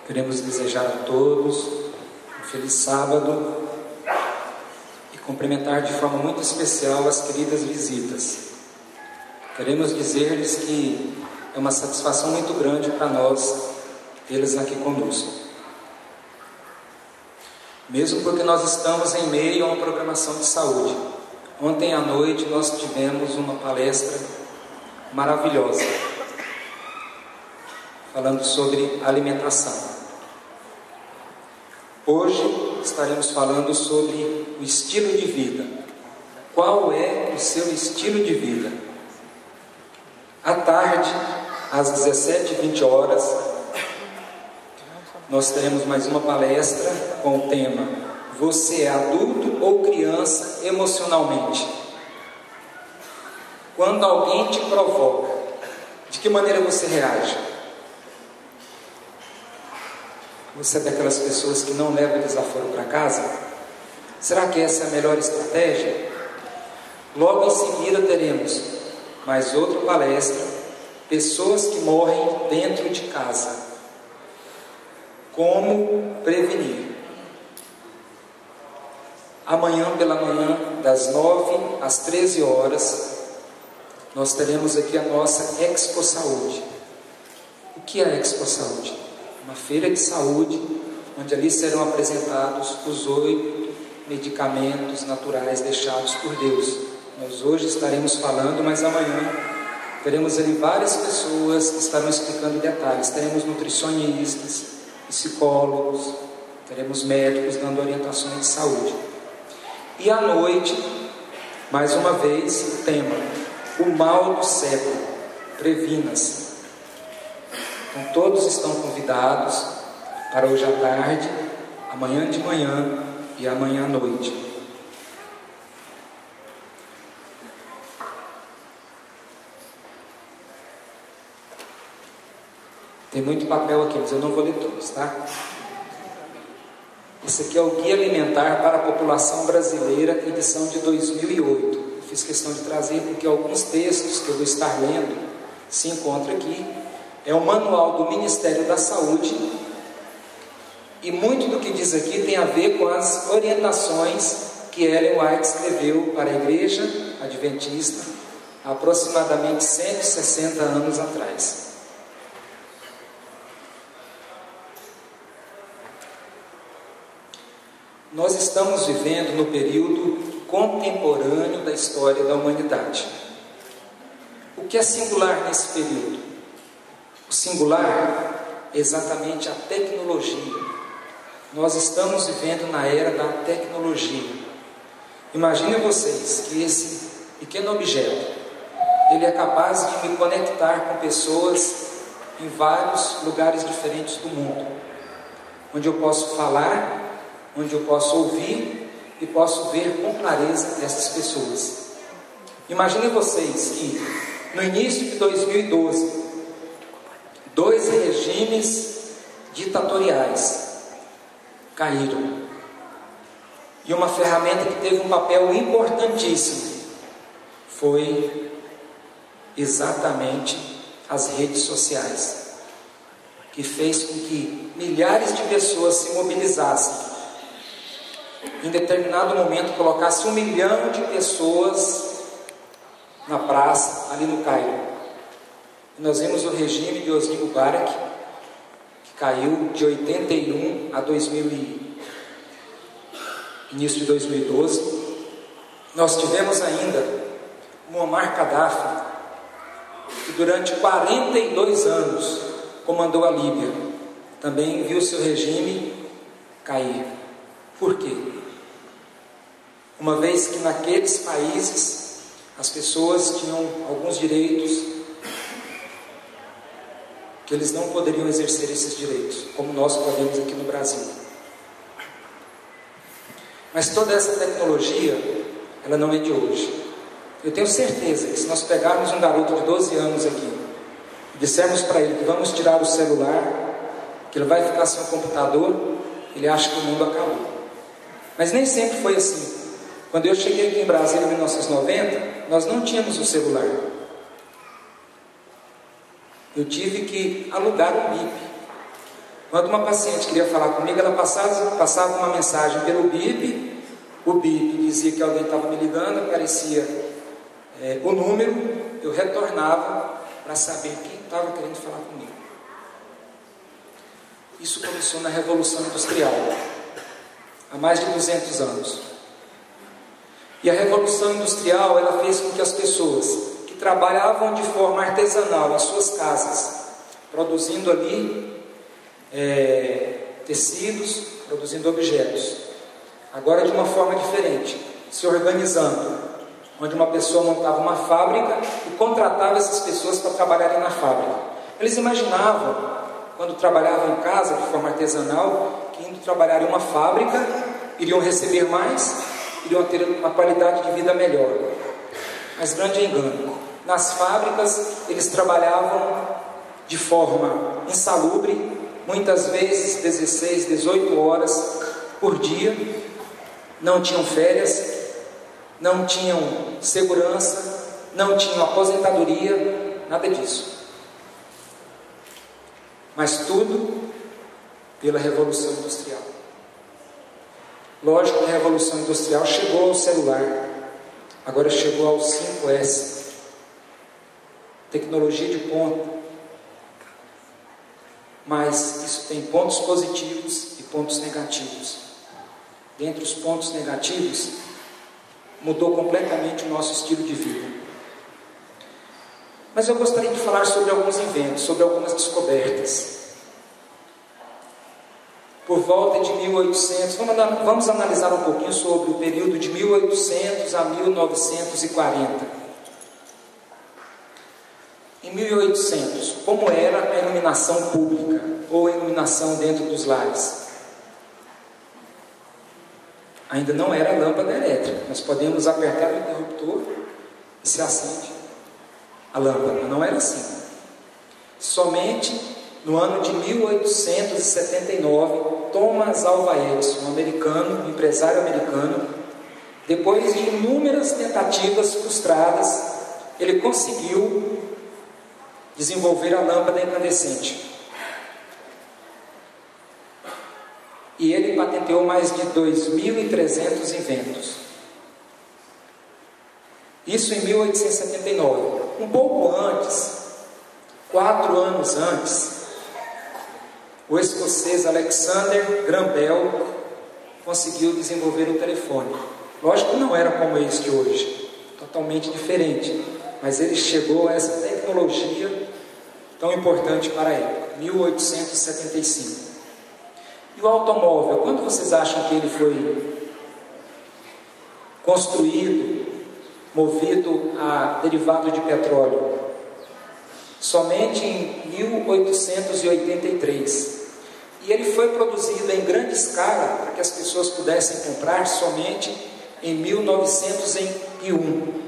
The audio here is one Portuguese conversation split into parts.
Queremos desejar a todos um feliz sábado e cumprimentar de forma muito especial as queridas visitas. Queremos dizer-lhes que é uma satisfação muito grande para nós tê-los aqui conosco. Mesmo porque nós estamos em meio a uma programação de saúde. Ontem à noite nós tivemos uma palestra maravilhosa, falando sobre alimentação. Hoje estaremos falando sobre o estilo de vida. Qual é o seu estilo de vida? À tarde, às 17h20, nós teremos mais uma palestra com o tema: você é adulto ou criança emocionalmente? Quando alguém te provoca, de que maneira você reage? Você é daquelas pessoas que não levam desaforo para casa? Será que essa é a melhor estratégia? Logo em seguida teremos mais outra palestra: pessoas que morrem dentro de casa. Como prevenir? Amanhã pela manhã, das 9 às 13 horas, nós teremos aqui a nossa Expo Saúde. O que é a Expo Saúde? Uma feira de saúde, onde ali serão apresentados os 8 medicamentos naturais deixados por Deus. Nós hoje estaremos falando, mas amanhã teremos ali várias pessoas que estarão explicando detalhes. Teremos nutricionistas, psicólogos, teremos médicos dando orientações de saúde. E à noite, mais uma vez, o tema: o mal do século, previna-se. Então todos estão convidados para hoje à tarde, amanhã de manhã e amanhã à noite. Tem muito papel aqui, mas eu não vou ler todos, tá? Esse aqui é o Guia Alimentar para a População Brasileira, edição de 2008. Eu fiz questão de trazer porque alguns textos que eu vou estar lendo se encontram aqui. É o manual do Ministério da Saúde, e muito do que diz aqui tem a ver com as orientações que Ellen White escreveu para a Igreja Adventista há aproximadamente 160 anos atrás. Nós estamos vivendo no período contemporâneo da história da humanidade. O que é singular nesse período? O singular é exatamente a tecnologia. Nós estamos vivendo na era da tecnologia. Imaginem vocês que esse pequeno objeto, ele é capaz de me conectar com pessoas em vários lugares diferentes do mundo, onde eu posso falar, onde eu posso ouvir e posso ver com clareza essas pessoas. Imaginem vocês que no início de 2012, 2 regimes ditatoriais caíram. E uma ferramenta que teve um papel importantíssimo foi exatamente as redes sociais, que fez com que milhares de pessoas se mobilizassem. Em determinado momento colocasse 1 milhão de pessoas na praça, ali no Cairo. E nós vimos o regime de Hosni Mubarak, que caiu de 81 a 2000 início de 2012. Nós tivemos ainda Muammar Gaddafi, que durante 42 anos comandou a Líbia. Também viu seu regime cair. Por quê? Uma vez que naqueles países as pessoas tinham alguns direitos que eles não poderiam exercer esses direitos, como nós podemos aqui no Brasil. Mas toda essa tecnologia, ela não é de hoje. Eu tenho certeza que se nós pegarmos um garoto de 12 anos aqui e dissermos para ele que vamos tirar o celular, que ele vai ficar sem o computador, ele acha que o mundo acabou. Mas nem sempre foi assim. Quando eu cheguei aqui em Brasília em 1990, nós não tínhamos o celular. Eu tive que alugar um bip. Quando uma paciente queria falar comigo, ela passava uma mensagem pelo bip, o bip dizia que alguém estava me ligando, aparecia o número, eu retornava para saber quem estava querendo falar comigo. Isso começou na Revolução Industrial, há mais de 200 anos. E a Revolução Industrial, ela fez com que as pessoas que trabalhavam de forma artesanal em suas casas, produzindo ali tecidos, produzindo objetos, agora de uma forma diferente, se organizando, onde uma pessoa montava uma fábrica e contratava essas pessoas para trabalharem na fábrica. Eles imaginavam, quando trabalhavam em casa de forma artesanal, que indo trabalhar em uma fábrica, iriam receber mais, iriam ter uma qualidade de vida melhor. Mas grande engano. Nas fábricas, eles trabalhavam de forma insalubre, muitas vezes 16, 18 horas por dia, não tinham férias, não tinham segurança, não tinham aposentadoria, nada disso. Mas tudo pela Revolução Industrial. Lógico que a Revolução Industrial chegou ao celular, agora chegou ao 5S, tecnologia de ponta. Mas isso tem pontos positivos e pontos negativos. Dentre os pontos negativos, mudou completamente o nosso estilo de vida. Mas eu gostaria de falar sobre alguns inventos, sobre algumas descobertas. Por volta de 1800, vamos analisar um pouquinho sobre o período de 1800 a 1940. Em 1800, como era a iluminação pública ou a iluminação dentro dos lares? Ainda não era lâmpada elétrica. Nós podemos apertar o interruptor e se acende a lâmpada. Não era assim. Somente no ano de 1879, Thomas Alva Edison, um empresário americano, depois de inúmeras tentativas frustradas, ele conseguiu desenvolver a lâmpada incandescente. E ele patenteou mais de 2.300 inventos. Isso em 1879. Um pouco antes, 4 anos antes, o escocês Alexander Graham Bell conseguiu desenvolver o telefone. Lógico que não era como este hoje, totalmente diferente, mas ele chegou a essa tecnologia tão importante para a época, 1875. E o automóvel, quando vocês acham que ele foi construído, movido a derivado de petróleo? Somente em 1883. E ele foi produzido em grande escala para que as pessoas pudessem comprar somente em 1901,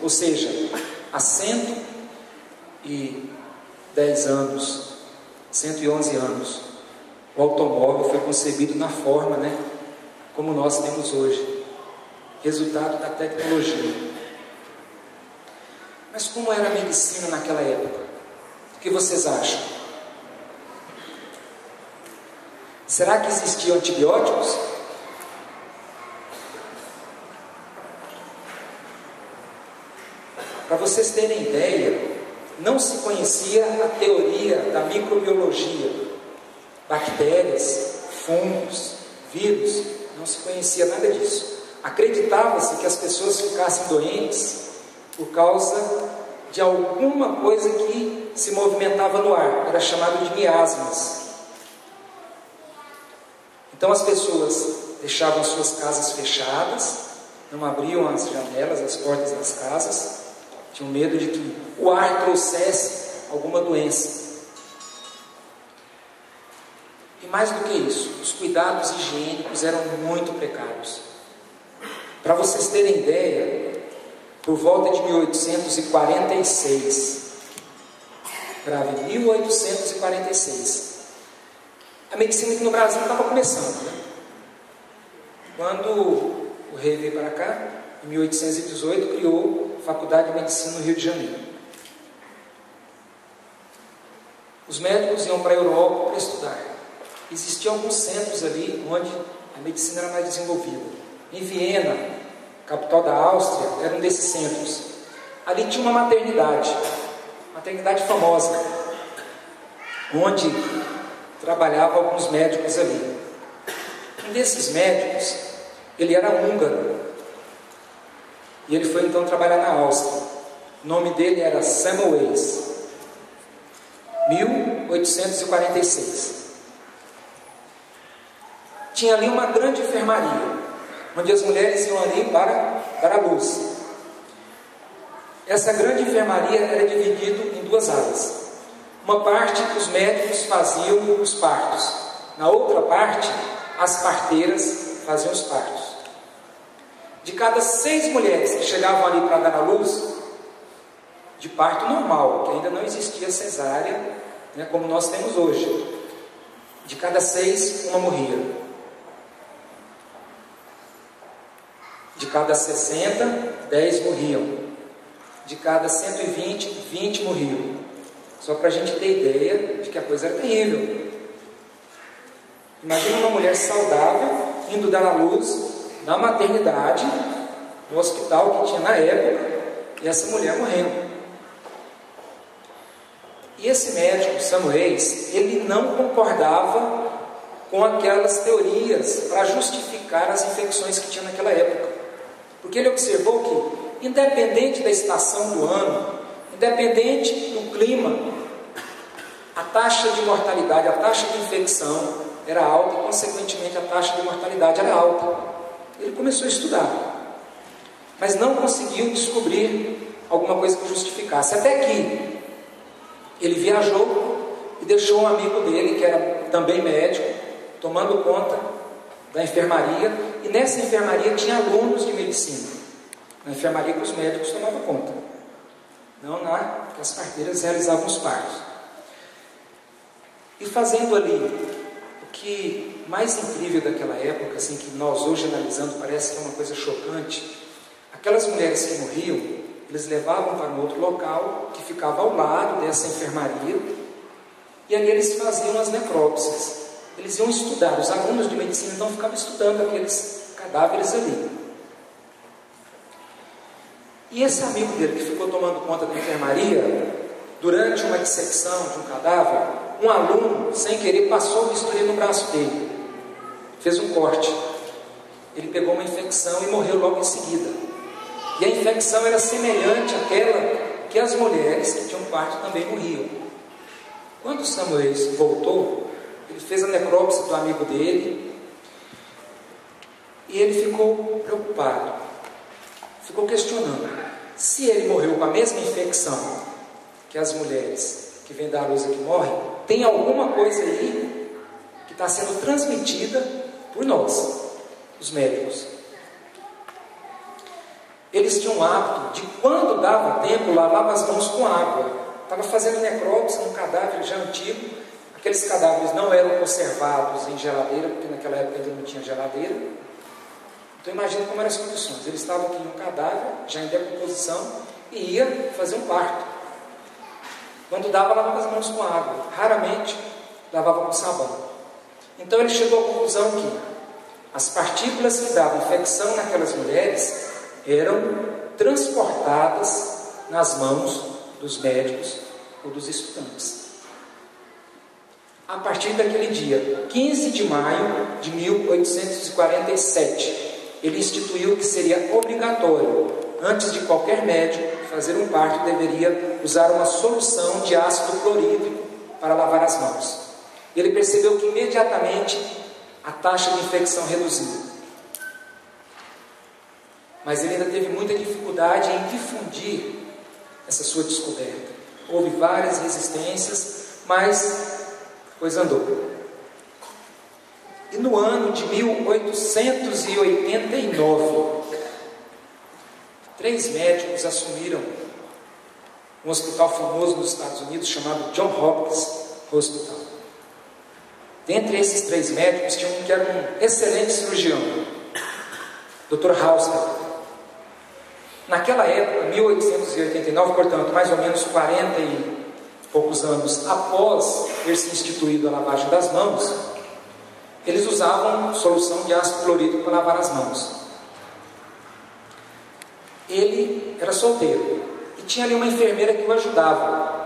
ou seja, há 110 anos, 111 anos, o automóvel foi concebido na forma, como nós temos hoje, resultado da tecnologia. Mas como era a medicina naquela época? O que vocês acham? Será que existiam antibióticos? Para vocês terem ideia, não se conhecia a teoria da microbiologia. Bactérias, fungos, vírus, não se conhecia nada disso. Acreditava-se que as pessoas ficassem doentes por causa de alguma coisa que se movimentava no ar, era chamado de miasmas. Então as pessoas deixavam suas casas fechadas, não abriam as janelas, as portas das casas, tinham medo de que o ar trouxesse alguma doença. E mais do que isso, os cuidados higiênicos eram muito precários. Para vocês terem ideia, por volta de 1846, grave, 1846, a medicina aqui no Brasil estava começando, Quando o rei veio para cá, em 1818, criou a Faculdade de Medicina no Rio de Janeiro. os médicos iam para a Europa para estudar. Existiam alguns centros ali onde a medicina era mais desenvolvida. Em Viena, capital da Áustria, era um desses centros. Ali tinha uma maternidade famosa, onde trabalhavam alguns médicos ali. Um desses médicos, ele era húngaro, e ele foi então trabalhar na Áustria. O nome dele era Semmelweis, 1846. Tinha ali uma grande enfermaria, onde as mulheres iam ali para dar à luz. Essa grande enfermaria era dividida em duas áreas. Uma parte, os médicos faziam os partos. Na outra parte, as parteiras faziam os partos. De cada 6 mulheres que chegavam ali para dar à luz, de parto normal, que ainda não existia cesárea, né, como nós temos hoje, de cada 6, uma morria. De cada 60, 10 morriam. De cada 120, 20 morriam. Só para a gente ter ideia de que a coisa era terrível. Imagina uma mulher saudável indo dar à luz na maternidade, no hospital que tinha na época, e essa mulher morrendo. E esse médico, Semmelweis, ele não concordava com aquelas teorias para justificar as infecções que tinha naquela época. Porque ele observou que, independente da estação do ano, independente do clima, a taxa de mortalidade, a taxa de infecção era alta e, consequentemente, a taxa de mortalidade era alta. Ele começou a estudar, mas não conseguiu descobrir alguma coisa que justificasse. Até que ele viajou e deixou um amigo dele, que era também médico, tomando conta da enfermaria, e nessa enfermaria tinha alunos de medicina. Na enfermaria que os médicos tomavam conta, não na que as parteiras realizavam os partos. E fazendo ali o que mais incrível daquela época, assim, que nós hoje analisando parece que é uma coisa chocante, aquelas mulheres que morriam, eles levavam para um outro local que ficava ao lado dessa enfermaria, e ali eles faziam as necrópsias. Eles iam estudar, os alunos de medicina então ficavam estudando aqueles cadáveres ali. E esse amigo dele que ficou tomando conta da enfermaria, durante uma dissecção de um cadáver, um aluno, sem querer, passou o bisturi no braço dele, fez um corte. Ele pegou uma infecção e morreu logo em seguida. E a infecção era semelhante àquela que as mulheres que tinham parto também morriam. Quando o Semmelweis voltou, ele fez a necrópsia do amigo dele e ele ficou preocupado, ficou questionando se ele morreu com a mesma infecção que as mulheres que vêm dar à luz aqui morrem. Tem alguma coisa aí que está sendo transmitida por nós, os médicos. Eles tinham o hábito de, quando dava tempo, lavar as mãos com água. Estava fazendo necrópsia num cadáver já antigo. Aqueles cadáveres não eram conservados em geladeira, porque naquela época ainda não tinha geladeira. Então imagina como eram as condições. Eles estavam aqui em um cadáver, já em decomposição, e ia fazer um parto. Quando dava, lavava as mãos com água. Raramente lavava com sabão. Então ele chegou à conclusão que as partículas que davam infecção naquelas mulheres eram transportadas nas mãos dos médicos ou dos estudantes. A partir daquele dia, 15 de maio de 1847, ele instituiu que seria obrigatório, antes de qualquer médico fazer um parto, deveria usar uma solução de ácido clorídrico para lavar as mãos. Ele percebeu que imediatamente a taxa de infecção reduziu. Mas ele ainda teve muita dificuldade em difundir essa sua descoberta. Houve várias resistências, mas a coisa andou. E no ano de 1889, 3 médicos assumiram um hospital famoso nos Estados Unidos chamado John Hopkins Hospital. Dentre esses 3 médicos tinha um que era um excelente cirurgião, Dr. Halsted. Naquela época, 1889, portanto, mais ou menos poucos anos após ter se instituído a lavagem das mãos, eles usavam solução de ácido clorídrico para lavar as mãos. Ele era solteiro e tinha ali uma enfermeira que o ajudava.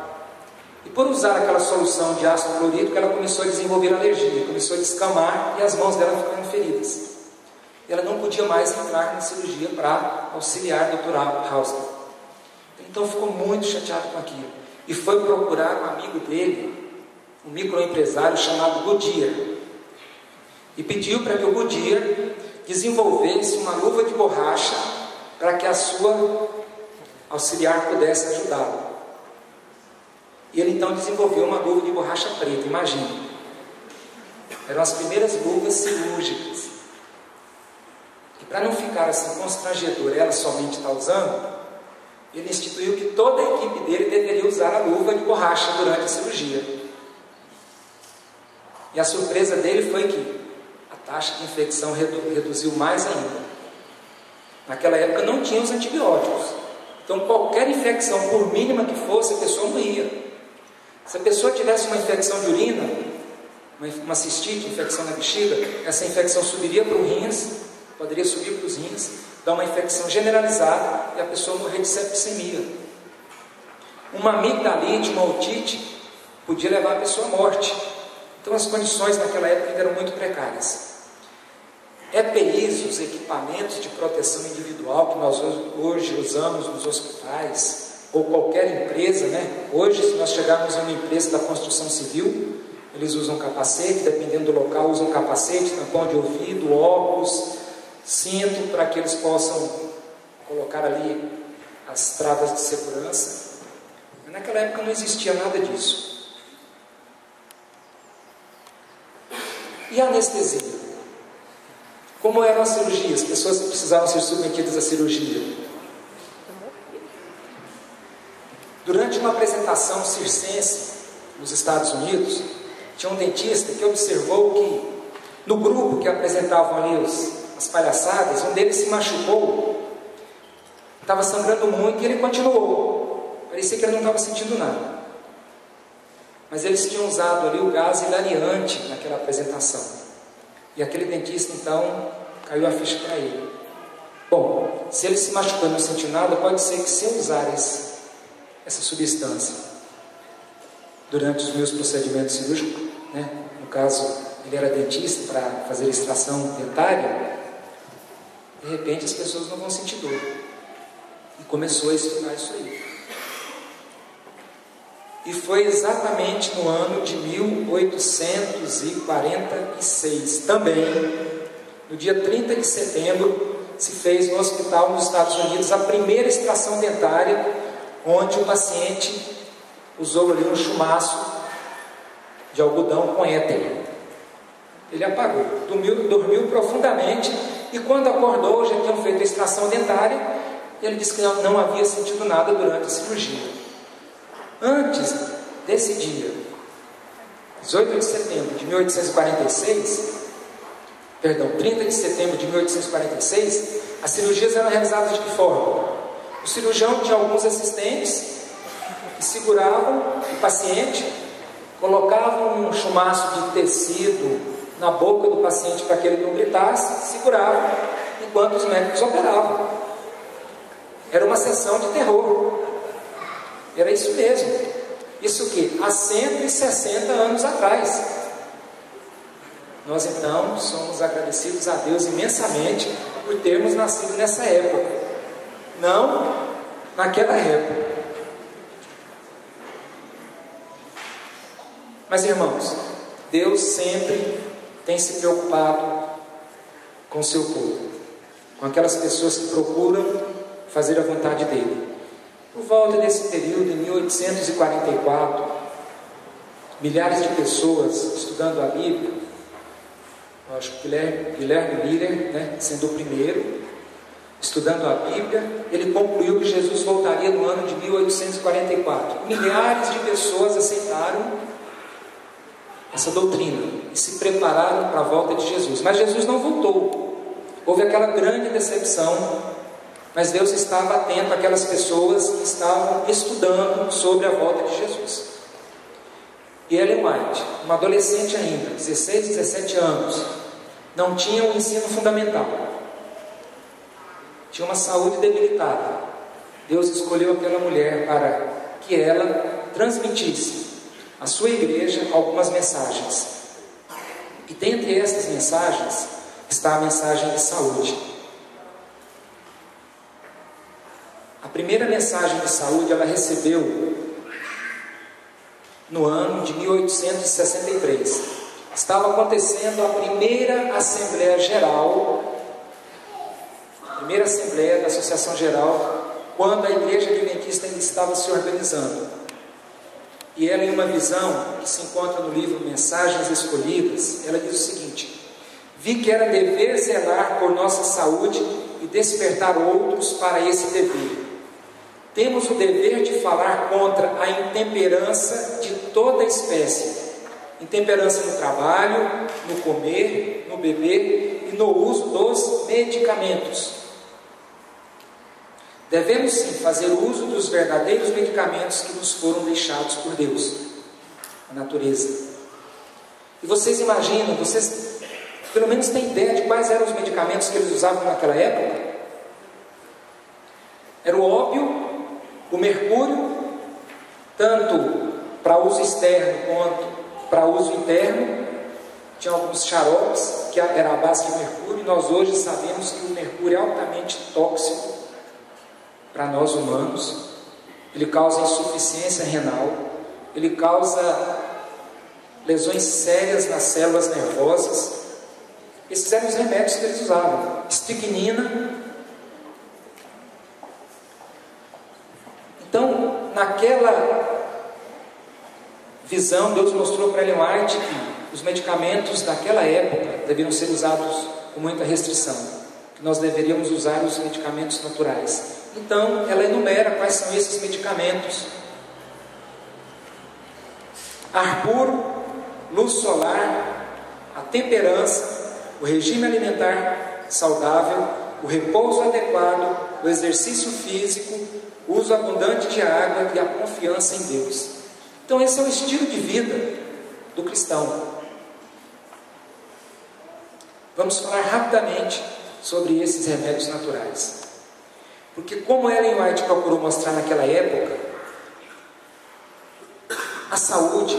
E por usar aquela solução de ácido clorídrico, ela começou a desenvolver alergia, começou a descamar e as mãos dela ficaram feridas. E ela não podia mais entrar na cirurgia para auxiliar o Dr. Hausner. Então ficou muito chateado com aquilo e foi procurar um amigo dele, um microempresário chamado Goodyear, e pediu para que o Goodyear desenvolvesse uma luva de borracha para que a sua auxiliar pudesse ajudá-lo. E ele então desenvolveu uma luva de borracha preta, imagine. Eram as primeiras luvas cirúrgicas. E para não ficar assim constrangedor ela somente estar usando, ele instituiu que toda a equipe dele deveria usar a luva de borracha durante a cirurgia. E a surpresa dele foi que a taxa de infecção reduziu mais ainda. Naquela época não tinha os antibióticos. Então qualquer infecção, por mínima que fosse, a pessoa morria. Se a pessoa tivesse uma infecção de urina, uma cistite, infecção na bexiga, essa infecção subiria para os rins, poderia subir para os rins, dar uma infecção generalizada e a pessoa morrer de septicemia. Uma amigdalite, uma otite, podia levar a pessoa à morte. Então as condições naquela época eram muito precárias. EPIs, os equipamentos de proteção individual que nós hoje usamos nos hospitais, ou qualquer empresa, né? Hoje, se nós chegarmos em uma empresa da construção civil, eles usam capacete, dependendo do local, usam capacete, tampão de ouvido, óculos, cinto, para que eles possam colocar ali as travas de segurança. Mas naquela época não existia nada disso. E a anestesia? Como eram as cirurgias? As pessoas que precisavam ser submetidas à cirurgia. Durante uma apresentação circense nos Estados Unidos, tinha um dentista que observou que no grupo que apresentavam ali as palhaçadas, um deles se machucou, estava sangrando muito e ele continuou. Parecia que ele não estava sentindo nada. Mas eles tinham usado ali o gás hilariante naquela apresentação. E aquele dentista então caiu a ficha para ele. Bom, se ele se machucou e não sentiu nada, pode ser que se eu usar essa substância durante os meus procedimentos cirúrgicos, né? No caso, ele era dentista para fazer extração dentária, de repente as pessoas não vão sentir dor. E começou a estudar isso aí. E foi exatamente no ano de 1846, também, no dia 30 de setembro, se fez no hospital nos Estados Unidos a primeira extração dentária, onde o paciente usou ali um chumaço de algodão com éter. Ele apagou, dormiu profundamente, e quando acordou, já tinham feito a extração dentária, e ele disse que não havia sentido nada durante a cirurgia. Antes desse dia, 18 de setembro de 1846, 30 de setembro de 1846, as cirurgias eram realizadas de que forma? O cirurgião tinha alguns assistentes que seguravam o paciente, colocavam um chumaço de tecido na boca do paciente para que ele não gritasse, seguravam enquanto os médicos operavam. Era uma sessão de terror. Era isso mesmo. Isso o quê? Há 160 anos atrás. Nós então somos agradecidos a Deus imensamente por termos nascido nessa época. Não naquela época. Mas irmãos, Deus sempre tem se preocupado com o seu povo, com aquelas pessoas que procuram fazer a vontade dele. Por volta desse período, em 1844, milhares de pessoas estudando a Bíblia, eu acho que Guilherme Miller, né, sendo o primeiro, estudando a Bíblia, ele concluiu que Jesus voltaria no ano de 1844. Milhares de pessoas aceitaram essa doutrina e se prepararam para a volta de Jesus. Mas Jesus não voltou. Houve aquela grande decepção, mas Deus estava atento àquelas pessoas que estavam estudando sobre a volta de Jesus. E Ellen White, uma adolescente ainda, 16, 17 anos, não tinha o ensino fundamental, tinha uma saúde debilitada. Deus escolheu aquela mulher para que ela transmitisse à sua igreja algumas mensagens. E dentre essas mensagens está a mensagem de saúde. A primeira mensagem de saúde ela recebeu no ano de 1863. Estava acontecendo a primeira Assembleia Geral, a primeira Assembleia da Associação Geral, quando a Igreja Adventista ainda estava se organizando. E ela, em uma visão que se encontra no livro Mensagens Escolhidas, ela diz o seguinte: vi que era dever zelar por nossa saúde e despertar outros para esse dever. Temos o dever de falar contra a intemperança de toda espécie. Intemperança no trabalho, no comer, no beber e no uso dos medicamentos. Devemos sim fazer uso dos verdadeiros medicamentos que nos foram deixados por Deus, a natureza. E vocês imaginam, vocês pelo menos têm ideia de quais eram os medicamentos que eles usavam naquela época? Era o ópio, o mercúrio, tanto para uso externo quanto para uso interno. Tinha alguns xaropes que era a base de mercúrio, e nós hoje sabemos que o mercúrio é altamente tóxico para nós humanos. Ele causa insuficiência renal, ele causa lesões sérias nas células nervosas. Esses eram os remédios que eles usavam. Estricnina. Então, naquela visão, Deus mostrou para Ellen White que os medicamentos daquela época deveriam ser usados com muita restrição, que nós deveríamos usar os medicamentos naturais. Então, ela enumera quais são esses medicamentos: ar puro, luz solar, a temperança, o regime alimentar saudável, o repouso adequado, o exercício físico, o uso abundante de água e a confiança em Deus. Então esse é o estilo de vida do cristão. Vamos falar rapidamente sobre esses remédios naturais. Porque como Ellen White procurou mostrar naquela época, a saúde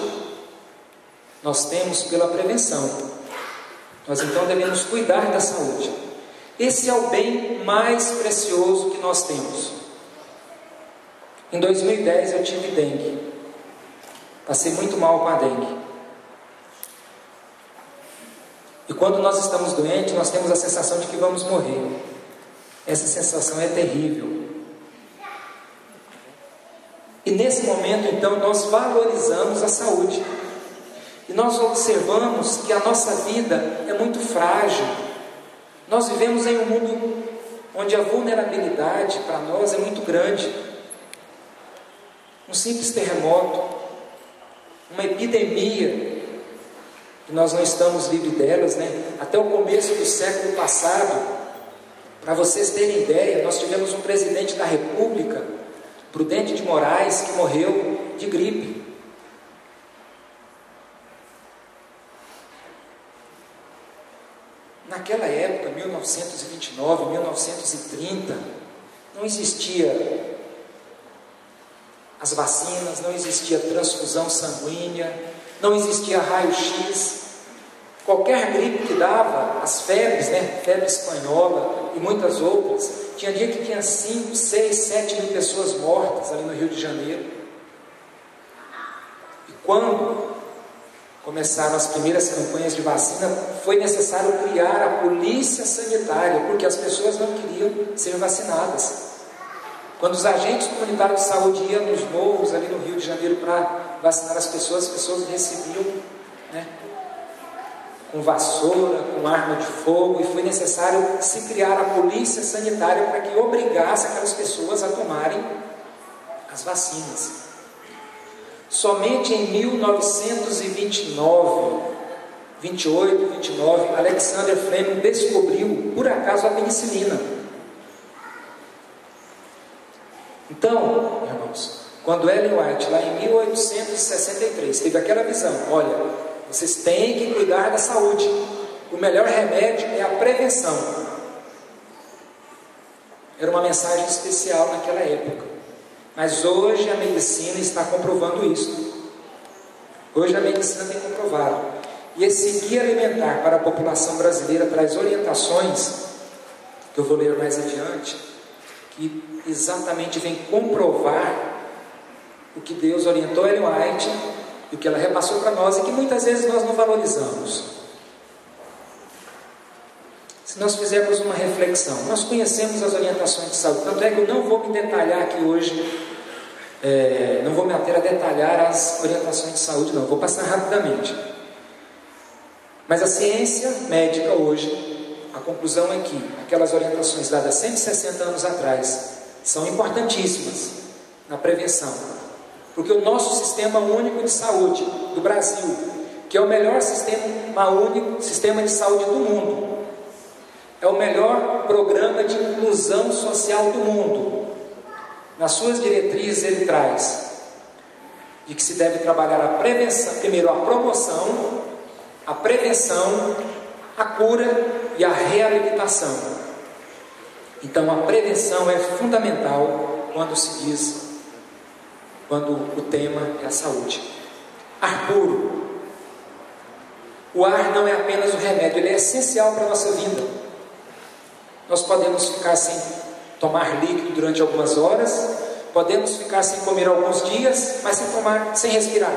nós temos pela prevenção. Nós então devemos cuidar da saúde. Esse é o bem mais precioso que nós temos. Em 2010 eu tive dengue. Passei muito mal com a dengue. E quando nós estamos doentes, nós temos a sensação de que vamos morrer. Essa sensação é terrível. E nesse momento, então, nós valorizamos a saúde. E nós observamos que a nossa vida é muito frágil. Nós vivemos em um mundo onde a vulnerabilidade para nós é muito grande. Um simples terremoto, uma epidemia, que nós não estamos livres delas, né? Até o começo do século passado, para vocês terem ideia, nós tivemos um presidente da República, Prudente de Moraes, que morreu de gripe. Naquela época, 1929, 1930, não existia as vacinas, não existia transfusão sanguínea, não existia raio-x. Qualquer gripe que dava, as febres, né? Febre espanhola e muitas outras, tinha dia que tinha 5, 6, 7 mil pessoas mortas ali no Rio de Janeiro. E quando começaram as primeiras campanhas de vacina, foi necessário criar a polícia sanitária, porque as pessoas não queriam ser vacinadas. Quando os agentes comunitários de saúde iam nos morros ali no Rio de Janeiro para vacinar as pessoas recebiam, né, com vassoura, com arma de fogo, e foi necessário se criar a polícia sanitária para que obrigasse aquelas pessoas a tomarem as vacinas. Somente em 1929, 28, 29, Alexander Fleming descobriu, por acaso, a penicilina. Então, irmãos, quando Ellen White, lá em 1863, teve aquela visão: olha, vocês têm que cuidar da saúde, o melhor remédio é a prevenção. Era uma mensagem especial naquela época, mas hoje a medicina está comprovando isso. Hoje a medicina tem comprovado, e esse guia alimentar para a população brasileira traz orientações, que eu vou ler mais adiante, que exatamente vem comprovar o que Deus orientou Ellen White e o que ela repassou para nós, e que muitas vezes nós não valorizamos. Se nós fizermos uma reflexão, nós conhecemos as orientações de saúde, tanto é que eu não vou me detalhar aqui hoje, não vou me ater a detalhar as orientações de saúde, não, vou passar rapidamente. Mas a ciência médica hoje, a conclusão é que aquelas orientações dadas 160 anos atrás são importantíssimas na prevenção, porque o nosso Sistema Único de Saúde do Brasil, que é o melhor sistema de saúde do mundo, é o melhor programa de inclusão social do mundo. Nas suas diretrizes ele traz de que se deve trabalhar a prevenção, primeiro a promoção, a prevenção, a cura e a reabilitação. Então a prevenção é fundamental quando o tema é a saúde. Ar puro. O ar não é apenas um remédio, ele é essencial para a nossa vida. Nós podemos ficar sem tomar líquido durante algumas horas, podemos ficar sem comer alguns dias, mas sem respirar.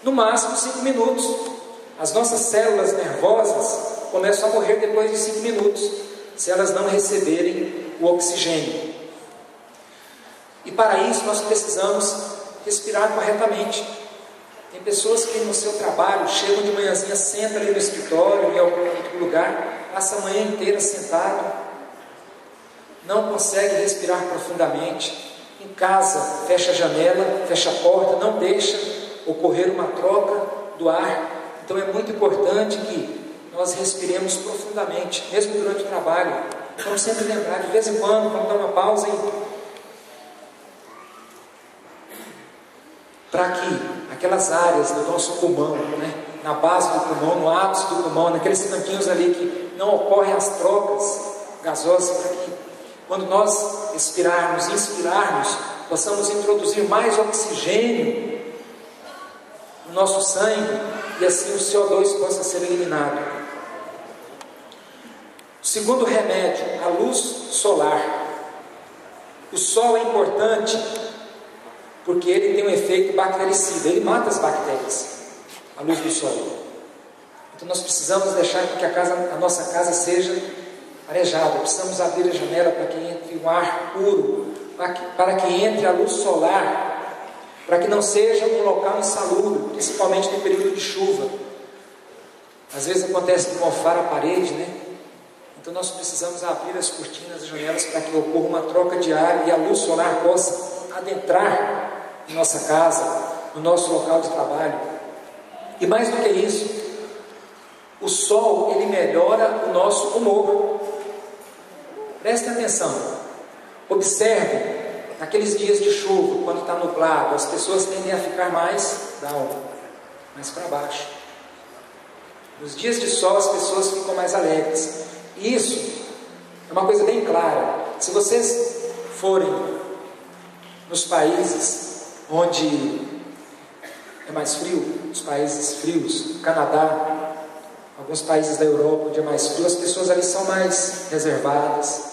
No máximo 5 minutos. As nossas células nervosas começam a morrer depois de 5 minutos, se elas não receberem o oxigênio. E para isso nós precisamos respirar corretamente. Tem pessoas que no seu trabalho chegam de manhãzinha, sentam ali no escritório, em algum outro lugar, passa a manhã inteira sentado, não consegue respirar profundamente. Em casa, fecha a janela, fecha a porta, não deixa ocorrer uma troca do ar. Então é muito importante que nós respiremos profundamente, mesmo durante o trabalho. Vamos sempre lembrar, de vez em quando, vamos dar uma pausa para que aquelas áreas do nosso pulmão, na base do pulmão, no ápice do pulmão, naqueles cantinhos ali que não ocorrem as trocas gasosas, para que quando nós expirarmos e inspirarmos, possamos introduzir mais oxigênio no nosso sangue e assim o CO2 possa ser eliminado. O segundo remédio, a luz solar. O sol é importante porque ele tem um efeito bactericida, ele mata as bactérias, a luz do sol. Então nós precisamos deixar que a nossa casa seja arejada, precisamos abrir a janela para que entre um ar puro, para que entre a luz solar, para que não seja um local insalubre, principalmente no período de chuva. Às vezes acontece de mofar a parede, Então nós precisamos abrir as cortinas, as janelas, para que ocorra uma troca de ar e a luz solar possa adentrar em nossa casa, no nosso local de trabalho. E mais do que isso, o sol, ele melhora o nosso humor. Prestem atenção, observe, naqueles dias de chuva, quando está nublado, as pessoas tendem a ficar mais down, mais para baixo. Nos dias de sol, as pessoas ficam mais alegres. E isso é uma coisa bem clara. Se vocês forem nos países onde é mais frio, os países frios, Canadá, alguns países da Europa onde é mais frio, as pessoas ali são mais reservadas.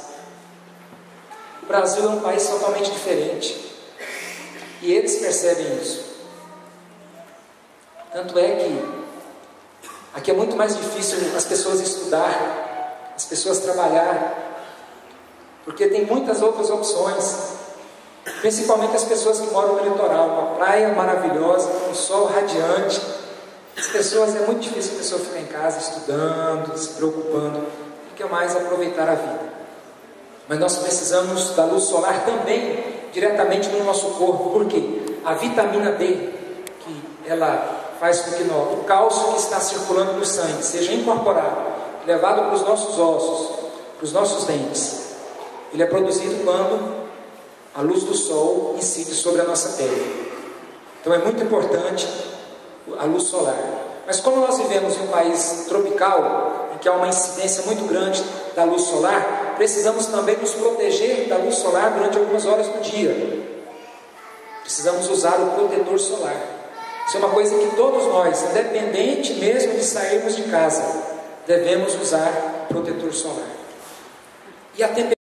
O Brasil é um país totalmente diferente e eles percebem isso. Tanto é que aqui é muito mais difícil as pessoas estudar, as pessoas trabalhar, porque tem muitas outras opções, principalmente as pessoas que moram no litoral, uma praia maravilhosa, um sol radiante. As pessoas, é muito difícil a pessoa ficar em casa estudando, se preocupando, porque é mais aproveitar a vida. Mas nós precisamos da luz solar também, diretamente no nosso corpo, porque a vitamina D, que ela faz com que o cálcio que está circulando no sangue seja incorporado, levado para os nossos ossos, para os nossos dentes. Ele é produzido quando a luz do sol incide sobre a nossa pele. Então é muito importante a luz solar. Mas como nós vivemos em um país tropical, em que há uma incidência muito grande da luz solar, precisamos também nos proteger da luz solar durante algumas horas do dia. Precisamos usar o protetor solar. Isso é uma coisa que todos nós, independente mesmo de sairmos de casa, devemos usar protetor solar. E a temperatura